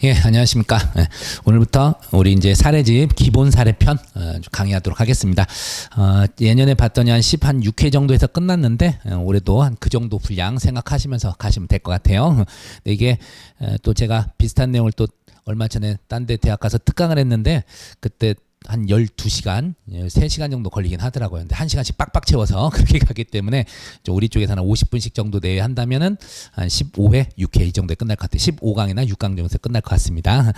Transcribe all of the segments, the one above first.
예, 안녕하십니까. 예, 오늘부터 우리 이제 사례집 기본 사례편 강의하도록 하겠습니다. 예년에 봤더니 한 6회 정도에서 끝났는데 올해도 한 그 정도 분량 생각하시면서 가시면 될 것 같아요. 근데 이게 또 제가 비슷한 내용을 또 얼마 전에 딴 데 대학 가서 특강을 했는데 그때 한 12시간, 3시간 정도 걸리긴 하더라고요. 근데 1시간씩 빡빡 채워서 그렇게 가기 때문에 우리 쪽에서는 50분씩 정도 내에 한다면은 한 15회, 6회 이 정도에 끝날 것 같아요. 15강이나 6강 정도에서 끝날 것 같습니다.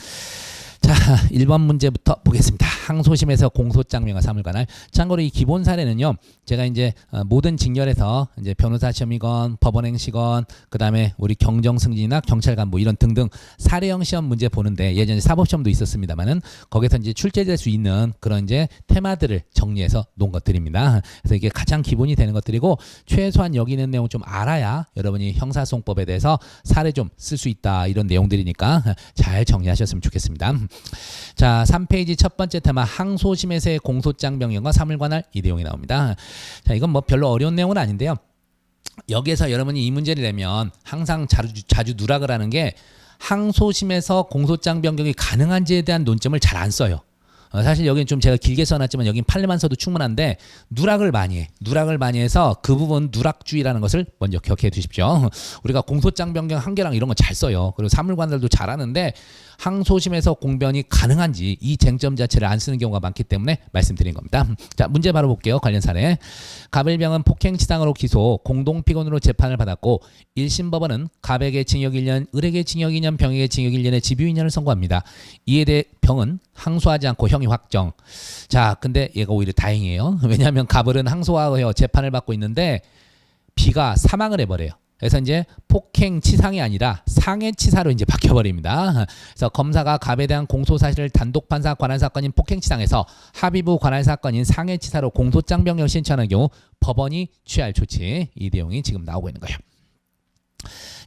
자, 1번 문제부터 보겠습니다. 항소심에서 공소장명과 사물관할. 참고로 이 기본 사례는요, 제가 이제 모든 직렬에서 이제 변호사 시험이건 법원행시건 그다음에 우리 경정승진이나 경찰관 뭐 이런 등등 사례형 시험 문제 보는데 예전에 사법시험도 있었습니다만은 거기서 이제 출제될 수 있는 그런 이제 테마들을 정리해서 놓은 것들입니다. 그래서 이게 가장 기본이 되는 것들이고 최소한 여기 있는 내용 좀 알아야 여러분이 형사소송법에 대해서 사례 좀 쓸 수 있다 이런 내용들이니까 잘 정리하셨으면 좋겠습니다. 자, 3페이지 첫 번째 테마 항소심에서의 공소장 변경과 사물관할 이 내용이 나옵니다. 자, 이건 뭐 별로 어려운 내용은 아닌데요. 여기에서 여러분이 이 문제를 내면 항상 자주 누락을 하는 게 항소심에서 공소장 변경이 가능한지에 대한 논점을 잘 안 써요. 사실 여기는 좀 제가 길게 써놨지만 여긴 판례만 써도 충분한데 누락을 많이 해. 누락을 많이 해서 그 부분 누락주의라는 것을 먼저 기억해 두십시오. 우리가 공소장 변경 한계랑 이런 거 잘 써요. 그리고 사물관들도 잘하는데 항소심에서 공변이 가능한지 이 쟁점 자체를 안 쓰는 경우가 많기 때문에 말씀드린 겁니다. 자, 문제 바로 볼게요. 관련 사례. 가불병은 폭행치상으로 기소, 공동피고인으로 재판을 받았고 1심 법원은 갑에게 징역 1년, 을에게 징역 2년, 병에게 징역 1년의 집유 2년을 선고합니다. 이에 대해 병은 항소하지 않고 형이 확정. 자, 근데 얘가 오히려 다행이에요. 왜냐하면 갑을은 항소하여 재판을 받고 있는데 B가 사망을 해버려요. 그래서 이제 폭행치상이 아니라 상해치사로 이제 바뀌어버립니다. 그래서 검사가 갑에 대한 공소사실을 단독 판사 관할 사건인 폭행치상에서 합의부 관할 사건인 상해치사로 공소장 변경을 신청하는 경우 법원이 취할 조치, 이 내용이 지금 나오고 있는 거예요.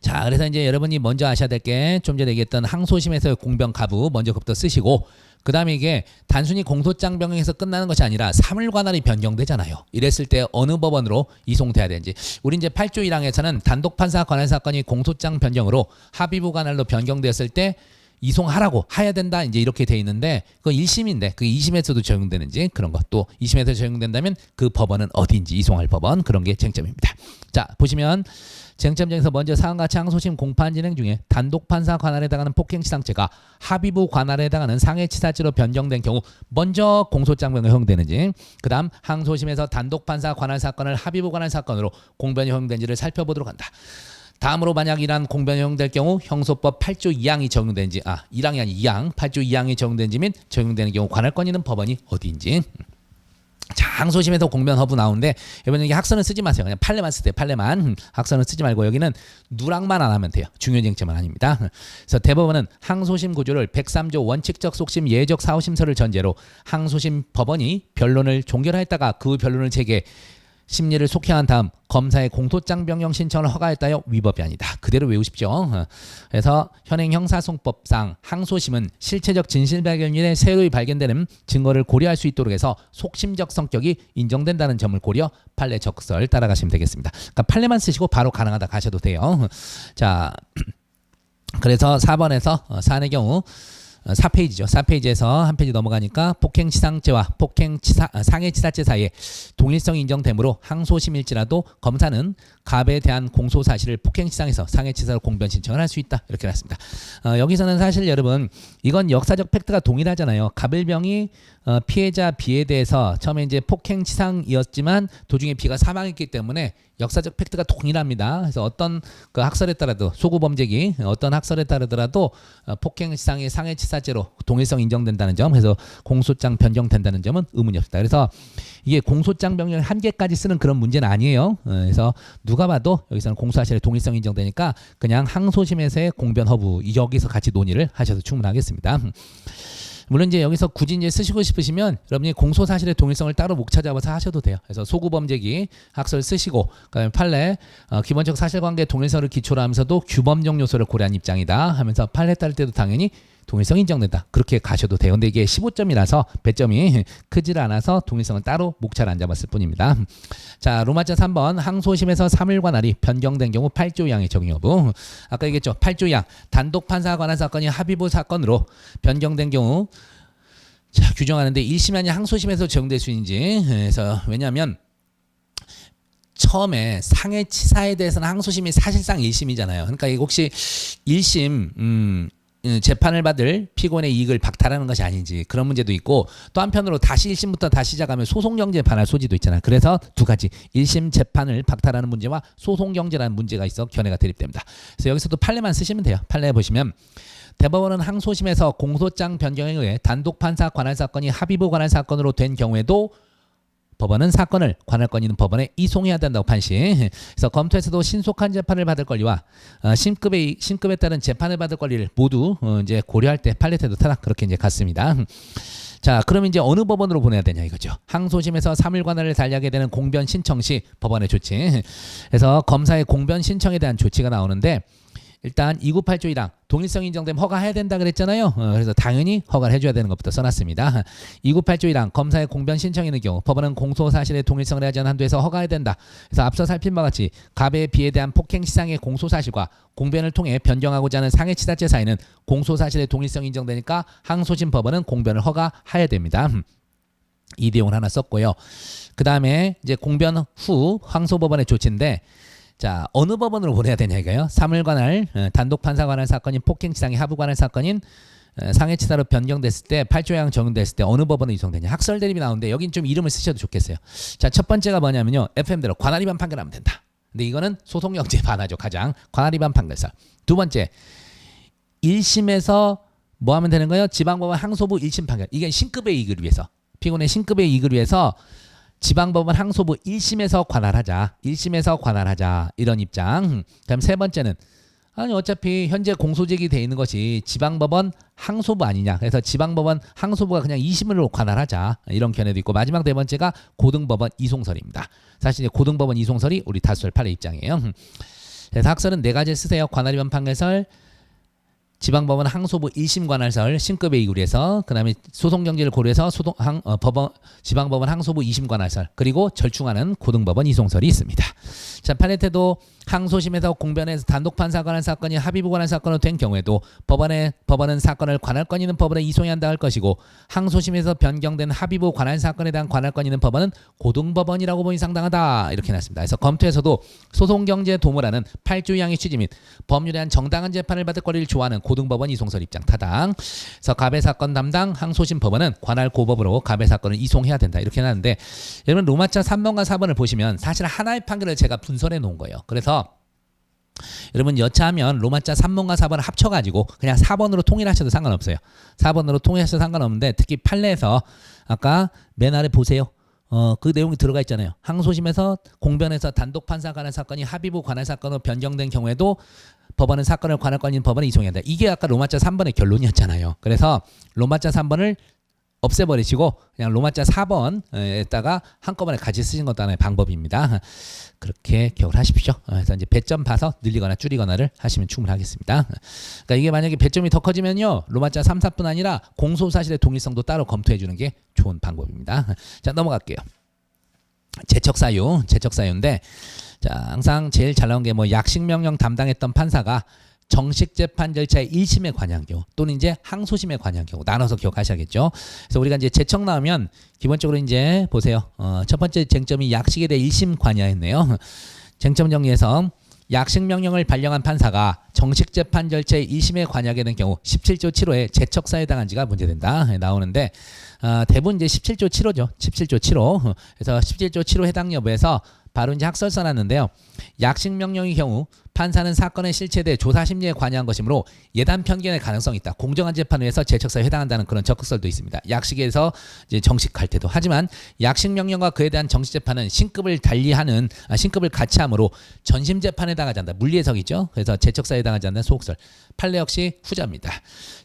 자, 그래서 이제 여러분이 먼저 아셔야 될 게 좀 전에 얘기했던 항소심에서의 공변 가부 먼저 그부터 쓰시고 그 다음에 이게 단순히 공소장 변경에서 끝나는 것이 아니라 사물관할이 변경되잖아요. 이랬을 때 어느 법원으로 이송돼야 되는지. 우리 이제 8조 1항에서는 단독 판사 관할 사건이 공소장 변경으로 합의부 관할로 변경되었을 때 이송하라고 해야 된다 이제 이렇게 돼 있는데 그건 1심인데 그게 2심에서도 적용되는지 그런 것 또 2심에서 적용된다면 그 법원은 어디인지 이송할 법원 그런 게 쟁점입니다. 자, 보시면 쟁점 중에서 먼저 사항같이 항소심 공판 진행 중에 단독 판사 관할에 해당하는 폭행치상죄가 합의부 관할에 해당하는 상해치사죄로 변경된 경우 먼저 공소장 변경이 허용되는지, 그 다음 항소심에서 단독 판사 관할 사건을 합의부 관할 사건으로 공변이 허용된지를 살펴보도록 한다. 다음으로 만약 이러한 공변이 허용될 경우 형소법 8조 2항이 적용되는지, 1항이 아니 2항, 8조 2항이 적용되는지 및 적용되는 경우 관할권 있는 법원이 어디인지. 자, 항소심에서 공변 허브 나오는데 여러분 여기 학설은 쓰지 마세요. 그냥 판례만 쓰세요. 판례만. 학설은 쓰지 말고 여기는 누락만 안 하면 돼요. 중요 쟁점은 아닙니다. 그래서 대법원은 항소심 구조를 103조 원칙적 속심 예적 사후심서를 전제로 항소심 법원이 변론을 종결하였다가 그 변론을 재개 심리를 속행한 다음 검사의 공소장 변경 신청을 허가했다여 위법이 아니다. 그대로 외우십시오. 그래서 현행 형사소송법상 항소심은 실체적 진실 발견일에 새로이 발견되는 증거를 고려할 수 있도록 해서 속심적 성격이 인정된다는 점을 고려 판례 적설 따라가시면 되겠습니다. 그러니까 판례만 쓰시고 바로 가능하다 가셔도 돼요. 자, 그래서 4번에서 사안의 경우 4페이지죠. 4페이지에서 한 페이지 넘어가니까 폭행치상죄와 상해치사죄 사이에 동일성이 인정되므로 항소심일지라도 검사는 갑에 대한 공소사실을 폭행치상에서 상해치사로 공변 신청을 할 수 있다. 이렇게 나왔습니다. 여기서는 사실 여러분 이건 역사적 팩트가 동일하잖아요. 갑을병이 피해자 B에 대해서 처음에 이제 폭행치상이었지만 도중에 B가 사망했기 때문에 역사적 팩트가 동일합니다. 그래서 어떤 그 학설에 따라도 소구범죄기 어떤 학설에 따르더라도 폭행치상의 상해치사죄로 동일성 인정된다는 점, 그래서 공소장 변경된다는 점은 의문이 없다. 그래서 이게 공소장 변경 한계까지 쓰는 그런 문제는 아니에요. 그래서 누가 봐도 여기서는 공소사실의 동일성 인정되니까 그냥 항소심에서의 공변 허브 여기서 같이 논의를 하셔도 충분하겠습니다. 물론 이제 여기서 굳이 이제 쓰시고 싶으시면 여러분이 공소사실의 동일성을 따로 목 찾아봐서 하셔도 돼요. 그래서 소구범죄기 학설 쓰시고 그다음에 판례 기본적 사실관계 동일성을 기초로 하면서도 규범적 요소를 고려한 입장이다 하면서 판례 따를 때도 당연히 동일성 인정된다. 그렇게 가셔도 돼요. 근데 이게 15점이라서 배점이 크질 않아서 동일성을 따로 목차를 안 잡았을 뿐입니다. 자, 로마자 3번 항소심에서 사물관할이 변경된 경우 8조 2항의 적용 여부. 아까 얘기했죠. 8조 2항 단독 판사가 관한 사건이 합의부 사건으로 변경된 경우 자, 규정하는데 1심이 아닌 항소심에서 적용될 수 있는지. 그래서 왜냐하면 처음에 상해치사에 대해서는 항소심이 사실상 1심이잖아요. 그러니까 이거 혹시 1심 재판을 받을 피고인의 이익을 박탈하는 것이 아닌지 그런 문제도 있고, 또 한편으로 다시 1심부터 다시 시작하면 소송경제에 반할 소지도 있잖아요. 그래서 두 가지 1심 재판을 박탈하는 문제와 소송경제라는 문제가 있어 견해가 대립됩니다. 그래서 여기서도 판례만 쓰시면 돼요. 판례 보시면 대법원은 항소심에서 공소장 변경에 의해 단독 판사 관할 사건이 합의부 관할 사건으로 된 경우에도 법원은 사건을 관할권 있는 법원에 이송해야 된다고 판시. 그래서 검토에서도 신속한 재판을 받을 권리와 신급에 따른 재판을 받을 권리를 모두 이제 고려할 때 판례 태도 타락 그렇게 이제 갔습니다. 자, 그럼 이제 어느 법원으로 보내야 되냐 이거죠. 항소심에서 사물관할을 달리하게 되는 공변 신청 시 법원의 조치. 그래서 검사의 공변 신청에 대한 조치가 나오는데, 일단 298조 1항 동일성 인정되면 허가해야 된다 그랬잖아요. 그래서 당연히 허가를 해줘야 되는 것부터 써놨습니다. 298조 1항 검사의 공변 신청이 있는 경우 법원은 공소 사실의 동일성을 하지 않은 한도에서 허가해야 된다. 그래서 앞서 살핀 바와 같이 갑의 비에 대한 폭행 시상의 공소 사실과 공변을 통해 변경하고자 하는 상해치사죄 사이는 공소 사실의 동일성이 인정되니까 항소심 법원은 공변을 허가해야 됩니다. 이 내용을 하나 썼고요. 그 다음에 이제 공변 후 항소법원의 조치인데, 자, 어느 법원으로 보내야 되냐 이거예요. 사물관할 단독 판사 관할 사건인 폭행치상의 하부 관할 사건인 상해치사로 변경됐을 때 8조 2항 적용됐을 때 어느 법원으로 이송되냐. 학설 대립이 나오는데 여긴 좀 이름을 쓰셔도 좋겠어요. 자, 첫 번째가 뭐냐면요. FM대로 관할 위반 판결하면 된다. 근데 이거는 소송경제에 반하죠. 가장 관할 위반 판결설. 두 번째 1심에서 뭐 하면 되는 거예요? 지방법원 항소부 1심 판결. 이게 신급의 이익을 위해서, 피고인의 신급의 이익을 위해서 지방법원 항소부 1심에서 관할하자. 1심에서 관할하자. 이런 입장. 그다음 세 번째는 아니 어차피 현재 공소제기 돼 있는 것이 지방법원 항소부 아니냐. 그래서 지방법원 항소부가 그냥 2심으로 관할하자. 이런 견해도 있고, 마지막 네 번째가 고등법원 이송설입니다. 사실 이제 고등법원 이송설이 우리 다수설 8의 입장이에요. 그래서 학설은 네 가지를 쓰세요. 관할 위반 판결설, 지방법원 항소부 1심 관할설 신급의 이익을 위해서, 그 다음에 소송경제를 고려해서 지방법원 항소부 2심 관할설, 그리고 절충하는 고등법원 이송설이 있습니다. 자, 판례 태도 항소심에서 공변에서 단독 판사 관할 사건이 합의부 관할 사건으로 된 경우에도 법원은 사건을 관할권 있는 법원에 이송해야 한다 할 것이고, 항소심에서 변경된 합의부 관할 사건에 대한 관할권 있는 법원은 고등법원이라고 보니 상당하다. 이렇게 났습니다. 그래서 검토에서도 소송경제 도모라는 8조 2항의 취지 및 법률에 한 정당한 재판을 받을 권리를 조하는 고등법원 이송설 입장 타당. 그래서 갑의 사건 담당 항소심 법원은 관할 고법으로 갑의 사건을 이송해야 된다. 이렇게 나는데, 여러분 로마자 3번과 4번을 보시면 사실 하나의 판결을 제가 분설해 놓은 거예요. 그래서 여러분 여차하면 로마자 3번과 4번을 합쳐가지고 그냥 4번으로 통일하셔도 상관없어요. 4번으로 통일하셔도 상관없는데, 특히 판례에서 아까 맨 아래 보세요. 그 내용이 들어가 있잖아요. 항소심에서 공변에서 단독 판사 관할 사건이 합의부 관할 사건으로 변경된 경우에도 법원은 사건을 관할권 있는 법원에 이송해야 한다. 이게 아까 로마자 3번의 결론이었잖아요. 그래서 로마자 3번을 없애버리시고 그냥 로마자 4번에다가 한꺼번에 같이 쓰신 것도 하나의 방법입니다. 그렇게 기억을 하십시오. 그래서 이제 배점 봐서 늘리거나 줄이거나를 하시면 충분하겠습니다. 그러니까 이게 만약에 배점이 더 커지면요, 로마자 3, 4뿐 아니라 공소사실의 동일성도 따로 검토해 주는 게 좋은 방법입니다. 자, 넘어갈게요. 제척사유인데, 자, 항상 제일 잘 나온 게 뭐 약식명령 담당했던 판사가 정식 재판 절차의 1심에 관여한 경우 또는 이제 항소심에 관여한 경우 나눠서 기억하셔야겠죠. 그래서 우리가 이제 제척 나오면 기본적으로 이제 보세요. 첫 번째 쟁점이 약식에 대해 1심 관여했네요. 쟁점 정리해서 약식 명령을 발령한 판사가 정식 재판 절차의 1심에 관여하게 된 경우 17조 7호에 제척 사유당한 지가 문제된다 나오는데, 대부분 이제 17조 7호죠. 17조 7호. 그래서 17조 7호 해당 여부에서 바로 이제 학설 써놨는데요. 약식 명령의 경우 판사는 사건의 실체에 대해 조사 심리에 관여한 것이므로 예단 편견의 가능성이 있다. 공정한 재판을 위해서 제척사유에 해당한다는 그런 적극설도 있습니다. 약식에서 이제 정식 갈 때도. 하지만 약식 명령과 그에 대한 정식 재판은 신급을 같이 하므로 전심 재판에 해당하지 않는다. 물리해석이죠. 그래서 제척사유에 해당하지 않는 소극설. 판례 역시 후자입니다.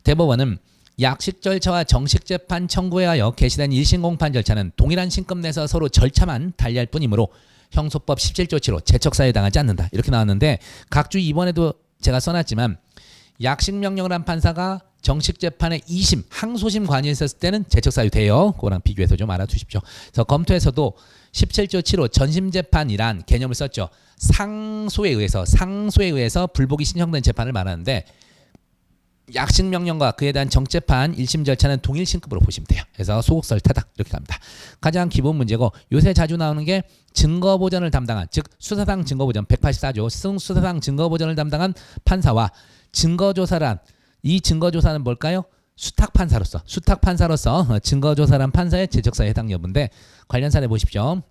대법원은 약식 절차와 정식 재판 청구에 하여 개시된 1심 공판 절차는 동일한 신급 내에서 서로 절차만 달리할 뿐이므로 형소법 17조 7호 제척사유에 해당하지 않는다. 이렇게 나왔는데, 각주 이번에도 제가 써놨지만 약식 명령을 한 판사가 정식 재판의 2심 항소심 관여했었을 때는 제척 사유 돼요. 그거랑 비교해서 좀 알아두십시오. 그래서 검토에서도 17조 7호 전심 재판이란 개념을 썼죠. 상소에 의해서 불복이 신청된 재판을 말하는데 약식 명령과 그에 대한 정재판 1심 절차는 동일 신급으로 보시면 돼요. 그래서 소극설 타당 이렇게 갑니다. 가장 기본 문제고 요새 자주 나오는 게 증거보전을 담당한 즉 수사상 증거보전 184조 수사상 증거보전을 담당한 판사와 증거조사란 이 증거조사는 뭘까요? 수탁판사로서 증거조사란 판사의 제적사에 해당 여부인데 관련 사례 보십시오.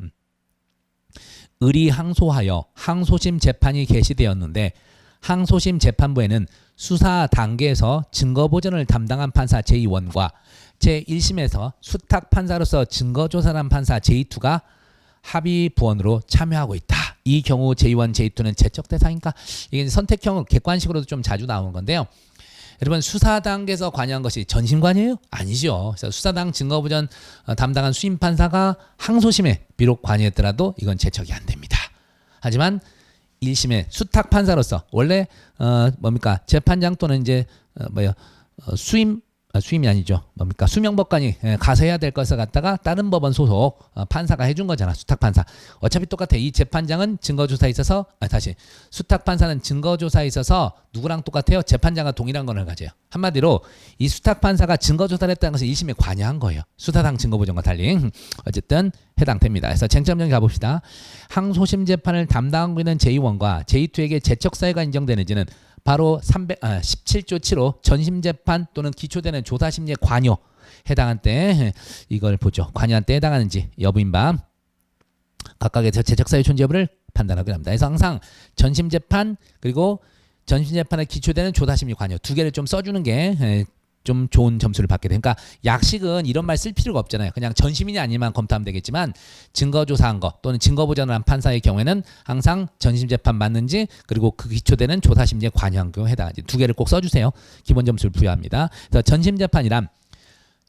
을이 항소하여 항소심 재판이 개시되었는데 항소심 재판부에는 수사 단계에서 증거보전을 담당한 판사 제2원과 제1심에서 수탁판사로서 증거조사란 판사 제2투가 합의부원으로 참여하고 있다. 이 경우 제2원, 제2투는 제척 대상인가? 이게 선택형 객관식으로도 좀 자주 나오는 건데요. 여러분 수사 단계에서 관여한 것이 전심관이에요? 아니죠. 그래서 수사당 증거보전 담당한 수임판사가 항소심에 비록 관여했더라도 이건 제척이 안 됩니다. 하지만 1심의 수탁판사로서 원래 재판장 또는 이제 수임이 아니죠. 수명법관이 가서 해야 될 것을 갖다가 다른 법원 소속 판사가 해준 거잖아. 수탁판사. 어차피 똑같아. 이 재판장은 증거조사에 있어서 수탁판사는 증거조사에 있어서 누구랑 똑같아요? 재판장과 동일한 권한을 가져요. 한마디로 이 수탁판사가 증거조사를 했다는 것을 1심에 관여한 거예요. 수사상 증거보전과 달리. 어쨌든 해당됩니다. 그래서 쟁점 정리 가봅시다. 항소심 재판을 담당하고 있는 제2원과 제2투에게 제척사유가 인정되는지는 바로 17조 7호 전심재판 또는 기초되는 조사심리에 관여 해당한 때 이걸 보죠. 관여한 때 해당하는지 여부인 바 각각의 제척사유 존재 여부를 판단하기로 합니다. 그래서 항상 전심재판 그리고 전심재판에 기초되는 조사심리 관여 두 개를 좀 써주는 게 좀 좋은 점수를 받게 됩니다. 그러니까 약식은 이런 말 쓸 필요가 없잖아요. 그냥 전심이냐 아니면 검토하면 되겠지만 증거조사한 거 또는 증거보전을 한 판사의 경우에는 항상 전심재판 맞는지 그리고 그 기초되는 조사심리에 관여한 경우에 해당하지. 두 개를 꼭 써주세요. 기본 점수를 부여합니다. 그래서 전심재판이란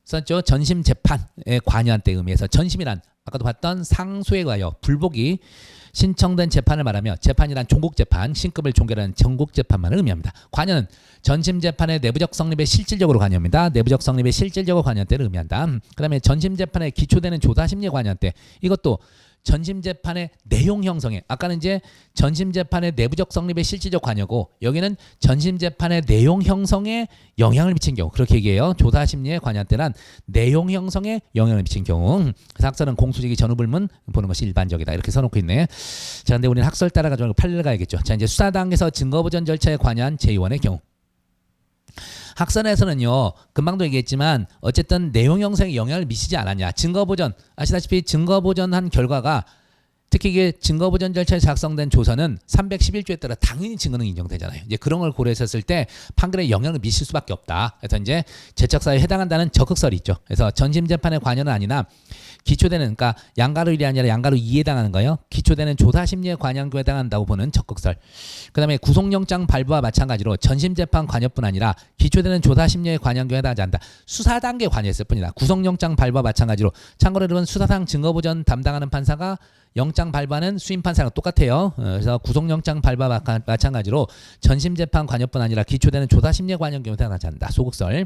썼죠. 전심재판에 관여한 때 의미에서 전심이란 아까도 봤던 상소에 관하여 불복이 신청된 재판을 말하며 재판이란 종국재판, 신급을 종결하는 전국재판만을 의미합니다. 관여는 전심재판의 내부적 성립에 실질적으로 관여합니다. 내부적 성립에 실질적으로 관여한 때를 의미한다. 그 다음에 전심재판에 기초되는 조사심리에 관여한 때 이것도 전심재판의 내용 형성에 아까는 이제 전심재판의 내부적 성립에 실질적 관여고 여기는 전심재판의 내용 형성에 영향을 미친 경우 그렇게 얘기해요. 조사심리에 관여한 때란 내용 형성에 영향을 미친 경우 그래서 학설은 공소시기 전후불문 보는 것이 일반적이다 이렇게 써놓고 있네. 자 근데 우리는 학설 따라가지고 판례를 가야겠죠. 자 이제 수사 단계에서 증거보전 절차에 관여한 제2원의 경우 학설에서는요 금방도 얘기했지만 어쨌든 내용 형성에 영향을 미치지 않았냐. 증거보전 아시다시피 증거보전한 결과가 특히 이게 증거보전 절차에 작성된 조서는 311조에 따라 당연히 증거는 인정되잖아요. 이제 그런 걸 고려했었을 때 판결에 영향을 미칠 수밖에 없다. 그래서 이제 제척사유에 해당한다는 적극설이 있죠. 그래서 전심재판의 관여는 아니나 기초되는 그러니까 양가로 1이 아니라 양가로 2에 해당하는 거예요. 기초되는 조사심리에 관여한 경우에 해당한다고 보는 적극설. 그 다음에 구속영장 발부와 마찬가지로 전심재판 관여뿐 아니라 기초되는 조사심리에 관여한 경우에 해당하지 않는다. 수사 단계에 관여했을 뿐이다. 구속영장 발부와 마찬가지로 참고로 여러분 수사상 증거보전 담당하는 판사가 영장 발부하는 수임판사랑 똑같아요. 그래서 구속영장 발부와 마찬가지로 전심재판 관여뿐 아니라 기초되는 조사심리에 관여한 경우에 해당하지 않는다. 소극설.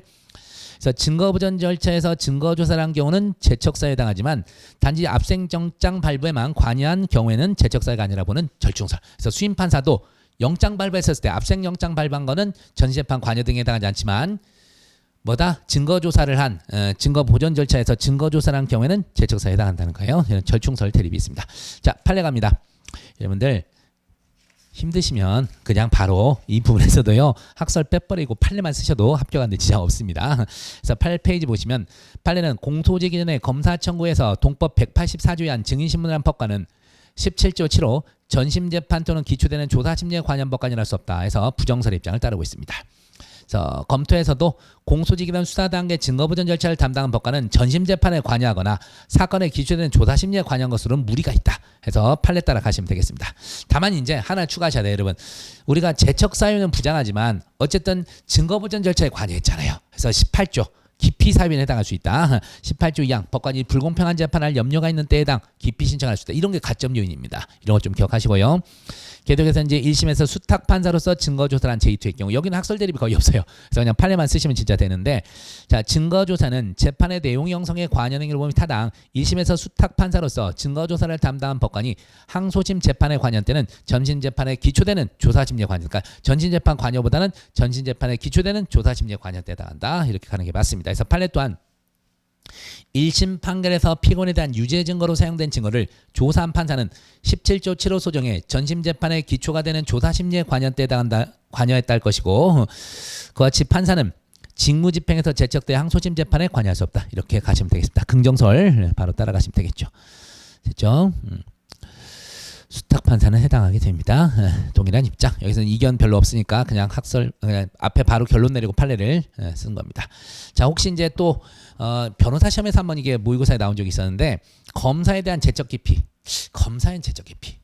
그래서 증거보전 절차에서 증거조사를 한 경우는 제척사유에 해당하지만 단지 압생영장 발부에만 관여한 경우에는 제척사유가 아니라 보는 절충설. 그래서 수임판사도 영장 발부했었을 때 압생영장 발부한 거는 전시재판 관여 등에 해당하지 않지만 증거조사를 한 증거보전 절차에서 증거조사를 한 경우에는 제척사유에 해당한다는 거예요. 절충설 대립이 있습니다. 자 판례 갑니다. 여러분들 힘드시면 그냥 바로 이 부분에서도요 학설 빼버리고 판례만 쓰셔도 합격하는데 지장 없습니다. 그래서 8페이지 보시면 판례는 공소제기 전에 검사 청구에서 동법 184조에 한 증인신문을 한 법관은 17조 7호 전심재판 또는 기초되는 조사심리에 관여한 법관이라 할 수 없다 해서 부정설의 입장을 따르고 있습니다. 그래서 검토에서도 공소지기란 수사 단계 증거보전 절차를 담당한 법관은 전심재판에 관여하거나 사건에 기초되는 조사심리에 관여한 것으로는 무리가 있다. 해서 판례 따라 가시면 되겠습니다. 다만 이제 하나 추가하셔야 돼요, 여러분. 우리가 제척사유는 부정하지만 어쨌든 증거보전 절차에 관여했잖아요. 그래서 18조 기피 사유에 해당할 수 있다. 18조 2항 법관이 불공평한 재판할 염려가 있는 때에 해당 기피 신청할 수 있다. 이런 게 가점 요인입니다. 이런 거 좀 기억하시고요. 계속해서 이제 1심에서 수탁 판사로서 증거 조사를 한 제2투의 경우 여기는 학설 대립이 거의 없어요. 그래서 그냥 판례만 쓰시면 진짜 되는데, 자, 증거 조사는 재판의 내용 형성에 관여한 행위를 보면 타당 1심에서 수탁 판사로서 증거 조사를 담당한 법관이 항소심 재판에 관여한 때는 전신 재판에 기초되는 조사 심리에 관여, 그러니까 전신 재판 관여보다는 전신 재판에 기초되는 조사 심리에 관여한 때에 해당한다. 이렇게 가는 게 맞습니다. 그래서 판례 또한 1심 판결에서 피고인에 대한 유죄 증거로 사용된 증거를 조사한 판사는 17조 7호 소정에 전심 재판의 기초가 되는 조사 심리에 관여했다 할 것이고, 그와 같이 판사는 직무집행에서 제척돼 항소심 재판에 관여할 수 없다. 이렇게 가시면 되겠습니다. 긍정설 바로 따라가시면 되겠죠. 됐죠? 수탁 판사는 해당하게 됩니다. 동일한 입장. 여기서는 이견 별로 없으니까 그냥 학설, 그냥 앞에 바로 결론 내리고 판례를 쓴 겁니다. 자, 혹시 이제 또 변호사 시험에서 한번 이게 모의고사에 나온 적이 있었는데, 검사에 대한 제적 기피, 검사인 제적 기피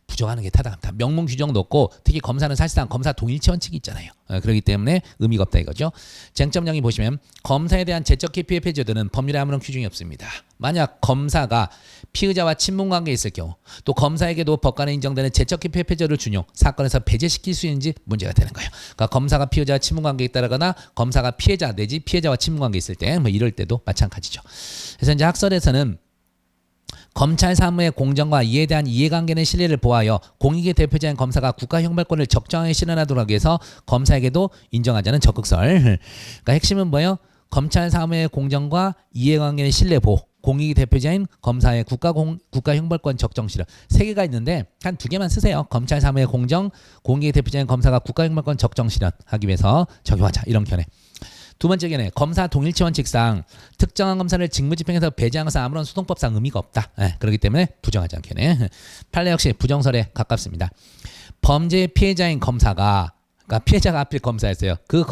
부정하는 게 타당합니다. 명문 규정도 없고, 특히 검사는 사실상 검사 동일치 원칙이 있잖아요. 그렇기 때문에 의미가 없다 이거죠. 쟁점령이 보시면 검사에 대한 제적 기피의 폐지되는 법률에 아무런 규정이 없습니다. 만약 검사가 피의자와 친분관계에 있을 경우, 또 검사에게도 법관에 인정되는 제적 기피의 폐지를 준용, 사건에서 배제시킬 수 있는지 문제가 되는 거예요. 그러니까 검사가 피의자와 친분관계에 있다거나 검사가 피해자 내지 피해자와 친분관계에 있을 때, 뭐 이럴 때도 마찬가지죠. 그래서 이제 학설에서는 검찰 사무의 공정과 이에 대한 이해관계는 신뢰를 보하여 공익의 대표자인 검사가 국가형벌권을 적정하게 실현하도록 하기 위해서 검사에게도 인정하자는 적극설. 그러니까 핵심은 뭐예요? 검찰 사무의 공정과 이해관계는 신뢰 보호, 공익의 대표자인 검사의 국가형벌권 적정 실현. 세 개가 있는데 한 두 개만 쓰세요. 검찰 사무의 공정, 공익의 대표자인 검사가 국가형벌권 적정 실현하기 위해서 적용하자. 이런 견해. 두 번째 견해, 검사 동일치 원칙상 특정한 검사를 직무집행에서 배제한 것은 아무런 소송법상 의미가 없다. 그렇기 때문에 부정하지 않게 견해. 판례 역시 부정설에 가깝습니다. 범죄의 피해자인 검사가, 그러니까 피해자가 하필 검사였어요. 그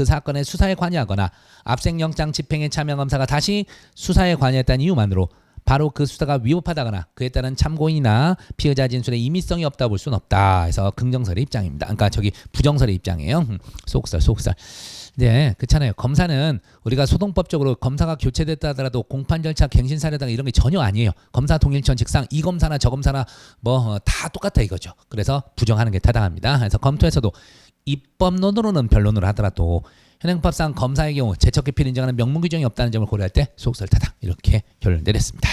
사건의 수사에 관여하거나 압생영장 집행에 참여한 검사가 다시 수사에 관여했다는 이유만으로 바로 그 수사가 위법하다거나 그에 따른 참고인이나 피의자 진술에 임의성이 없다 볼 수는 없다. 그래서 긍정설의 입장입니다. 그러니까 저기 부정설의 입장이에요. 속설. 네, 그렇잖아요. 검사는 우리가 소송법적으로 검사가 교체됐다 하더라도 공판 절차, 갱신 사례당 이런 게 전혀 아니에요. 검사 동일치 원칙상 이 검사나 저 검사나 뭐 다 똑같다 이거죠. 그래서 부정하는 게 타당합니다. 그래서 검토에서도 입법론으로는 변론을 하더라도 현행법상 검사의 경우 제척 기피를 인정하는 명문 규정이 없다는 점을 고려할 때 소속설 타당 이렇게 결론 내렸습니다.